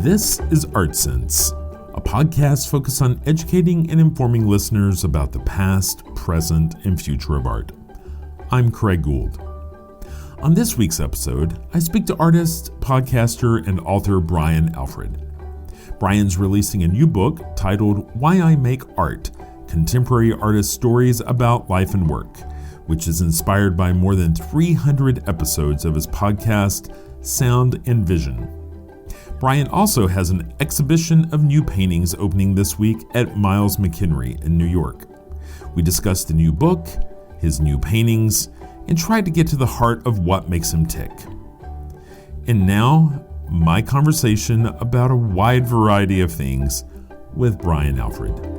This is Art Sense, a podcast focused on educating and informing listeners about the past, present, and future of art. I'm Craig Gould. On this week's episode, I speak to artist, podcaster, and author Brian Alfred. Brian's releasing a new book titled Why I Make Art: Contemporary Artist Stories About Life and Work, which is inspired by more than 300 episodes of his podcast, Sound and Vision. Brian also has an exhibition of new paintings opening this week at Miles McEnery in New York. We discussed the new book, his new paintings, and tried to get to the heart of what makes him tick. And now, my conversation about a wide variety of things with Brian Alfred. Brian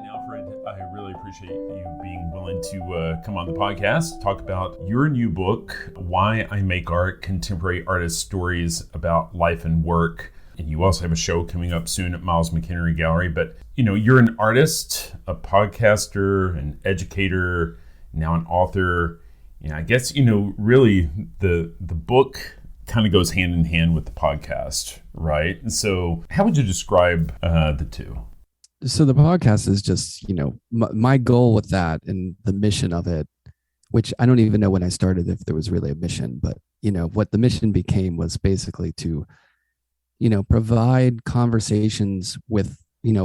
Alfred, I really appreciate you being willing to come on the podcast, talk about your new book, Why I Make Art: Contemporary Artist Stories About Life and Work. And you also have a show coming up soon at Miles McEnery Gallery. But, you're an artist, a podcaster, an educator, now an author. I guess, really the book kind of goes hand in hand with the podcast, right? And so how would you describe the two? So the podcast is just, my goal with that and the mission of it, which I don't even know when I started if there was really a mission, but, what the mission became was basically to, provide conversations with,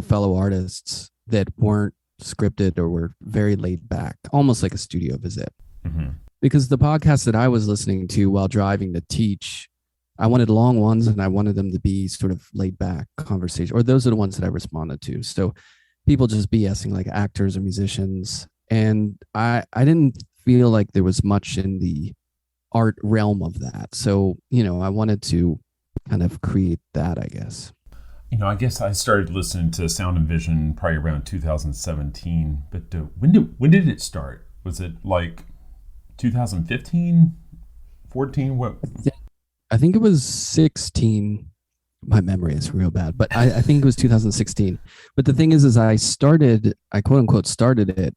fellow artists that weren't scripted or were very laid back, almost like a studio visit. Mm-hmm. Because the podcast that I was listening to while driving to teach, I wanted long ones and I wanted them to be sort of laid back conversation, or those are the ones that I responded to. So people just BSing like actors or musicians. And I didn't feel like there was much in the art realm of that. So, I wanted to kind of create that, I guess. I guess I started listening to Sound and Vision probably around 2017. But when did it start? Was it like 2015, 14? What? I think it was 16. My memory is real bad, but I think it was 2016. But the thing is I quote unquote started it,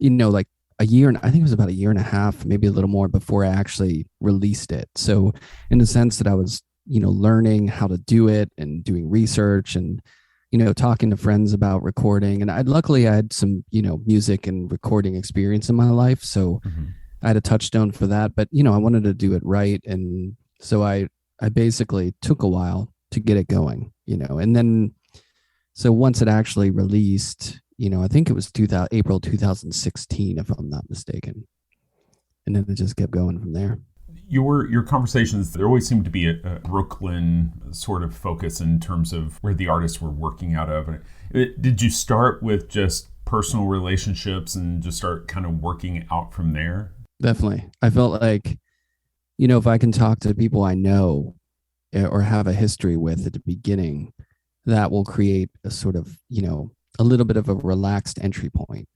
like a year, and I think it was about a year and a half, maybe a little more before I actually released it. So in the sense that I was, learning how to do it and doing research and, talking to friends about recording. And luckily I had some, music and recording experience in my life. So I had a touchstone for that, but, I wanted to do it right. And so I basically took a while to get it going, and then, so once it actually released, I think it was April 2016, if I'm not mistaken. And then it just kept going from there. Your conversations, there always seemed to be a Brooklyn sort of focus in terms of where the artists were working out of. Did you start with just personal relationships and just start kind of working out from there? Definitely. I felt like, if I can talk to people I know or have a history with at the beginning, that will create a sort of, a little bit of a relaxed entry point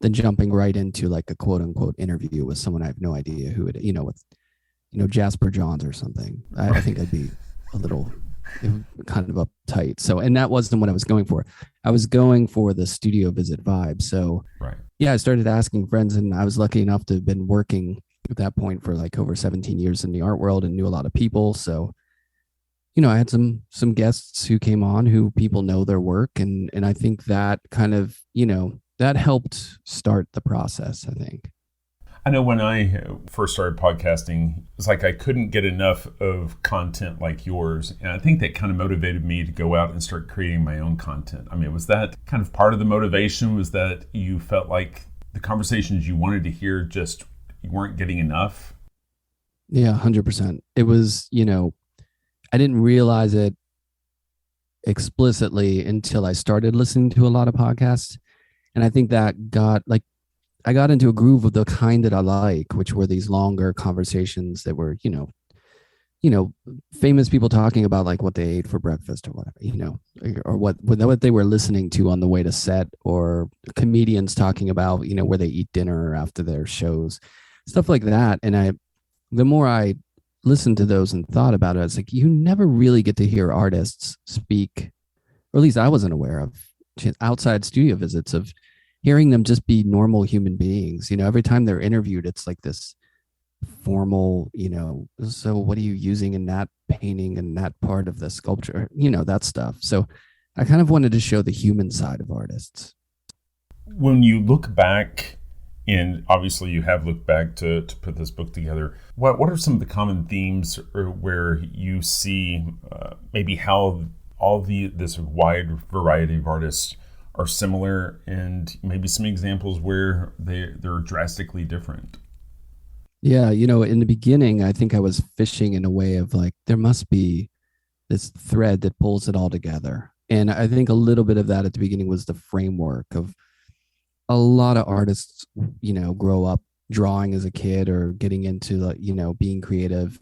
than jumping right into like a quote unquote interview with someone I have no idea who it, with, Jasper Johns or something. I think I'd be a little kind of uptight. So, and that wasn't what I was going for. I was going for the studio visit vibe. So, right. Yeah, I started asking friends, and I was lucky enough to have been working at that point for like over 17 years in the art world and knew a lot of people. So, I had some guests who came on who people know their work. And I think that kind of, that helped start the process, I think. I know when I first started podcasting, it was like I couldn't get enough of content like yours. And I think that kind of motivated me to go out and start creating my own content. I mean, was that kind of part of the motivation? Was that you felt like the conversations you wanted to hear just you weren't getting enough? Yeah, 100%. It was, I didn't realize it explicitly until I started listening to a lot of podcasts. And I think that I got into a groove of the kind that I like, which were these longer conversations that were, famous people talking about like what they ate for breakfast or whatever, or what they were listening to on the way to set, or comedians talking about, where they eat dinner after their shows, stuff like that. And the more I listened to those and thought about it, it's like, you never really get to hear artists speak, or at least I wasn't aware of, outside studio visits, of hearing them just be normal human beings. Every time they're interviewed, it's like this formal, so what are you using in that painting and that part of the sculpture, that stuff. So I kind of wanted to show the human side of artists. When you look back, and obviously you have looked back to put this book together, what are some of the common themes or where you see maybe how this wide variety of artists are similar, and maybe some examples where they're drastically different? Yeah, in the beginning, I think I was fishing in a way of like, there must be this thread that pulls it all together. And I think a little bit of that at the beginning was the framework of a lot of artists, grow up drawing as a kid or getting into, like, being creative.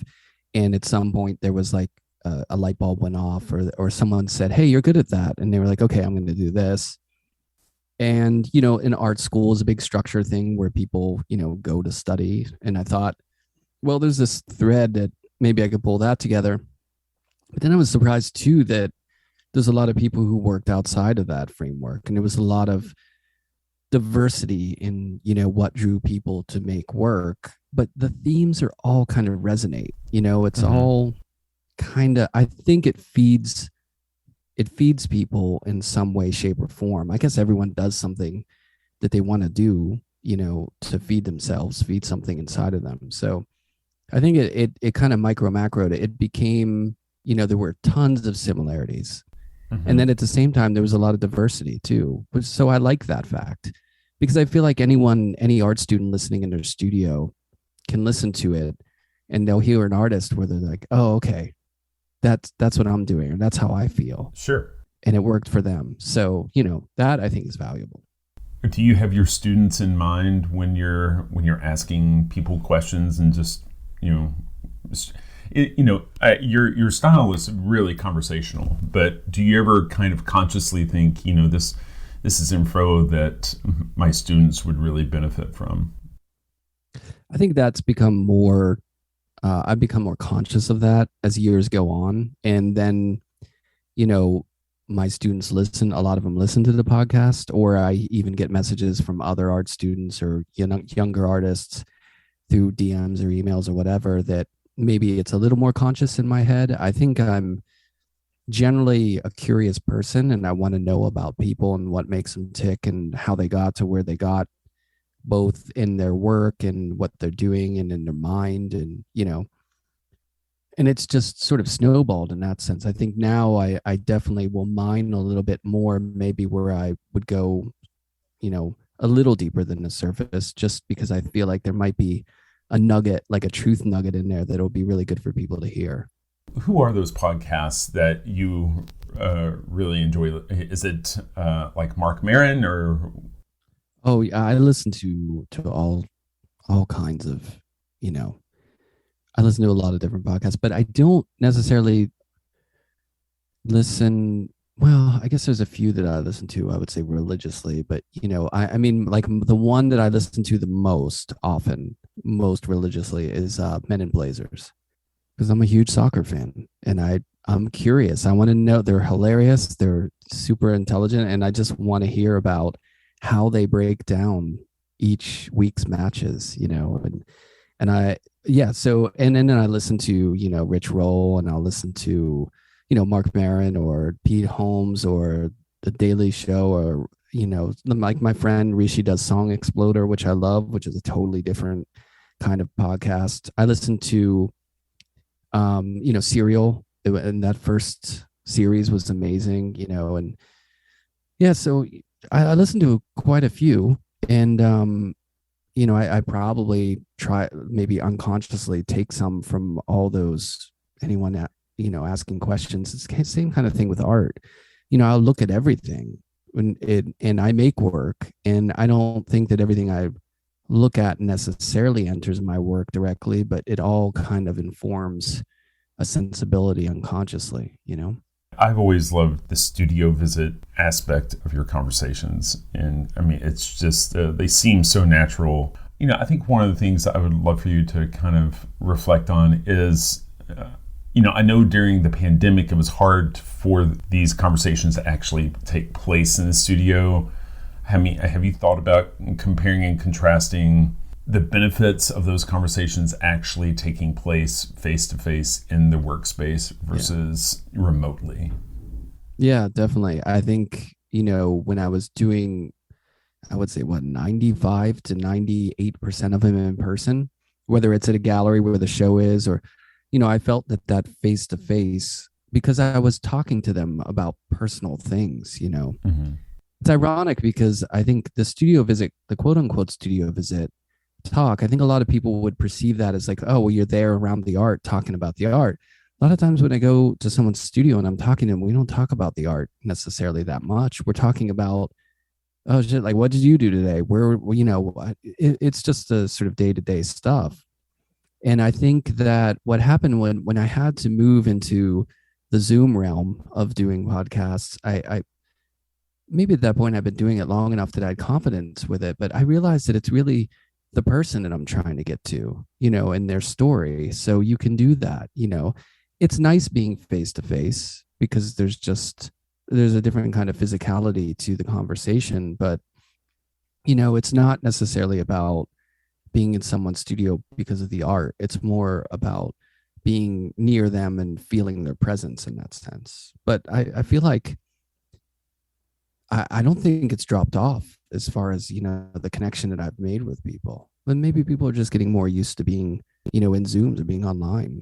And at some point there was like a light bulb went off, or someone said, hey, you're good at that. And they were like, okay, I'm going to do this. And, in art school is a big structure thing where people, go to study. And I thought, well, there's this thread that maybe I could pull that together. But then I was surprised too that there's a lot of people who worked outside of that framework. And there was a lot of diversity in, what drew people to make work. But the themes are all kind of resonate. It's all kind of, I think it feeds people in some way, shape, or form. I guess everyone does something that they want to do, to feed themselves, feed something inside of them. So I think it kind of macroed. It became, there were tons of similarities. And then at the same time, there was a lot of diversity too. So I like that fact, because I feel like any art student listening in their studio can listen to it and they'll hear an artist where they're like, oh, okay, that's what I'm doing, or that's how I feel. Sure. And it worked for them. So, that I think is valuable. Do you have your students in mind when you're asking people questions and just, your style is really conversational, but do you ever kind of consciously think, this is info that my students would really benefit from? I think that's become more, I've become more conscious of that as years go on. And then, my students listen, a lot of them listen to the podcast, or I even get messages from other art students or younger artists through DMs or emails or whatever, that maybe it's a little more conscious in my head. I think I'm generally a curious person and I want to know about people and what makes them tick and how they got to where they got, both in their work and what they're doing and in their mind. And, and it's just sort of snowballed in that sense. I think now I definitely will mine a little bit more, maybe where I would go, a little deeper than the surface, just because I feel like there might be a nugget, like a truth nugget in there that'll be really good for people to hear. Who are those podcasts that you really enjoy? Is it like Mark Maron or? Oh yeah, I listen to all kinds of, I listen to a lot of different podcasts, but I don't necessarily listen. Well, I guess there's a few that I listen to, I would say religiously, but I mean, like the one that I listen to the most often, most religiously is Men in Blazers, because I'm a huge soccer fan and I'm curious. I want to know, they're hilarious. They're super intelligent. And I just want to hear about how they break down each week's matches, so, and then I listen to, Rich Roll, and I'll listen to, Mark Maron or Pete Holmes or The Daily Show, or, like my friend Rishi does Song Exploder, which I love, which is a totally different kind of podcast. I listen to, Serial, and that first series was amazing, and yeah, so I listened to quite a few, and I probably try, maybe unconsciously take some from all those, anyone asking questions. It's the same kind of thing with art. I'll look at everything and I make work, and I don't think that everything I look at necessarily enters my work directly, but it all kind of informs a sensibility unconsciously. I've always loved the studio visit aspect of your conversations. And I mean, it's just, they seem so natural. I think one of the things that I would love for you to kind of reflect on is, I know during the pandemic, it was hard for these conversations to actually take place in the studio. Have you thought about comparing and contrasting the benefits of those conversations actually taking place face to face in the workspace versus remotely. Yeah, definitely. I think, when I was doing, I would say 95 to 98% of them in person, whether it's at a gallery where the show is, or, I felt that face to face, because I was talking to them about personal things. Mm-hmm. It's ironic because I think the studio visit, the quote unquote studio visit talk, I think a lot of people would perceive that as like, oh, well, you're there around the art talking about the art. A lot of times when I go to someone's studio and I'm talking to them, we don't talk about the art necessarily that much. We're talking about, oh shit, like what did you do today? It's just the sort of day to day stuff. And I think that what happened when I had to move into the Zoom realm of doing podcasts, I maybe at that point I've been doing it long enough that I had confidence with it, but I realized that it's really the person that I'm trying to get to, in their story. So you can do that. It's nice being face to face because there's a different kind of physicality to the conversation, but it's not necessarily about being in someone's studio because of the art. It's more about being near them and feeling their presence in that sense. But I feel like I don't think it's dropped off as far as, the connection that I've made with people. But maybe people are just getting more used to being, in Zooms or being online.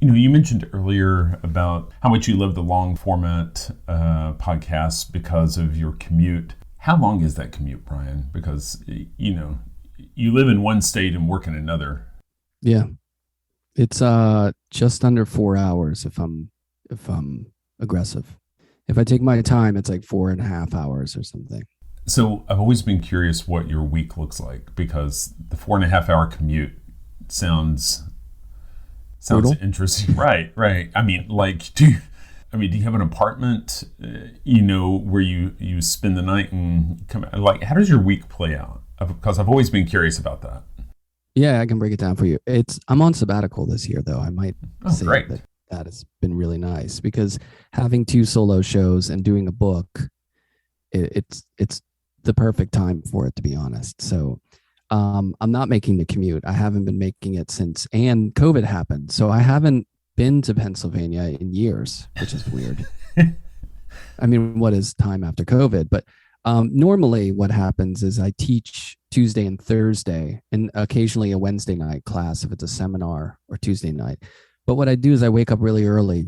You mentioned earlier about how much you love the long format podcasts because of your commute. How long is that commute, Brian? Because, you live in one state and work in another. Yeah. It's just under 4 hours if I'm aggressive. If I take my time, it's like 4.5 hours or something. So I've always been curious what your week looks like, because the 4.5 hour commute sounds Brutal. interesting. Right. I mean, do you have an apartment, where you spend the night and come? Like, how does your week play out? Because I've always been curious about that. Yeah, I can break it down for you. I'm on sabbatical this year, though. I might say great. that has been really nice because having 2 solo shows and doing a book, it's the perfect time for it, to be honest. So I'm not making the commute. I haven't been making it since, and COVID happened. So I haven't been to Pennsylvania in years, which is weird. I mean, what is time after COVID? But normally what happens is I teach Tuesday and Thursday and occasionally a Wednesday night class if it's a seminar, or Tuesday night. But what I do is I wake up really early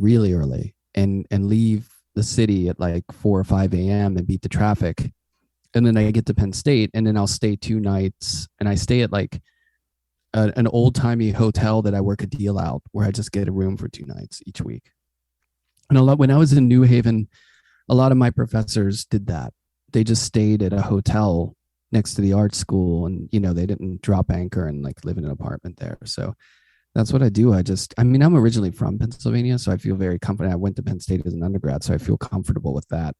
and leave the city at like 4 or 5 a.m. and beat the traffic. And then I get to Penn State, and then I'll stay 2 nights, and I stay at like an old timey hotel that I work a deal out where I just get a room for 2 nights each week. And when I was in New Haven, a lot of my professors did that. They just stayed at a hotel next to the art school, and they didn't drop anchor and like live in an apartment there. So that's what I do. I'm originally from Pennsylvania, so I feel very confident. I went to Penn State as an undergrad, so I feel comfortable with that.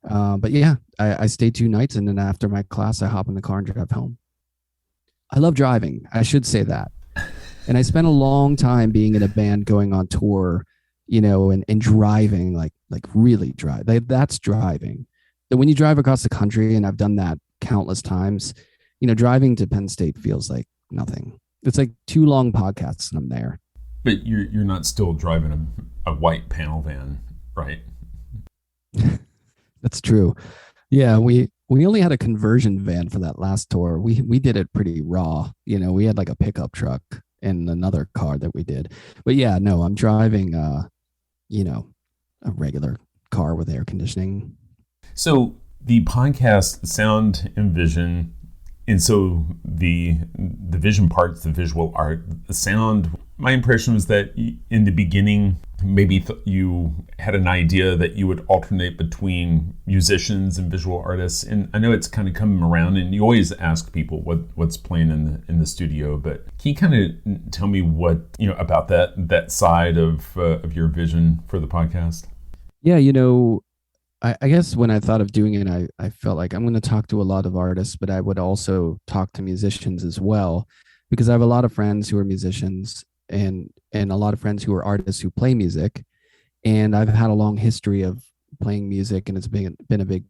But yeah, I stay 2 nights, and then after my class, I hop in the car and drive home. I love driving. I should say that. And I spent a long time being in a band, going on tour, and driving, like really drive. That's driving. So when you drive across the country, and I've done that countless times, driving to Penn State feels like nothing. It's like 2 long podcasts and I'm there. But you're not still driving a white panel van, right? That's true. Yeah, we only had a conversion van for that last tour. We did it pretty raw. We had like a pickup truck and another car that we did. But yeah, no, I'm driving a regular car with air conditioning. So the podcast, the sound and vision, and so the vision part's the visual art. The sound, my impression was that in the beginning, maybe you had an idea that you would alternate between musicians and visual artists. And I know it's kind of coming around, and you always ask people what's playing in the studio. But can you kind of tell me what about that side of your vision for the podcast? Yeah, I guess when I thought of doing it, I felt like I'm going to talk to a lot of artists, but I would also talk to musicians as well, because I have a lot of friends who are musicians and a lot of friends who are artists who play music. And I've had a long history of playing music, and it's been a big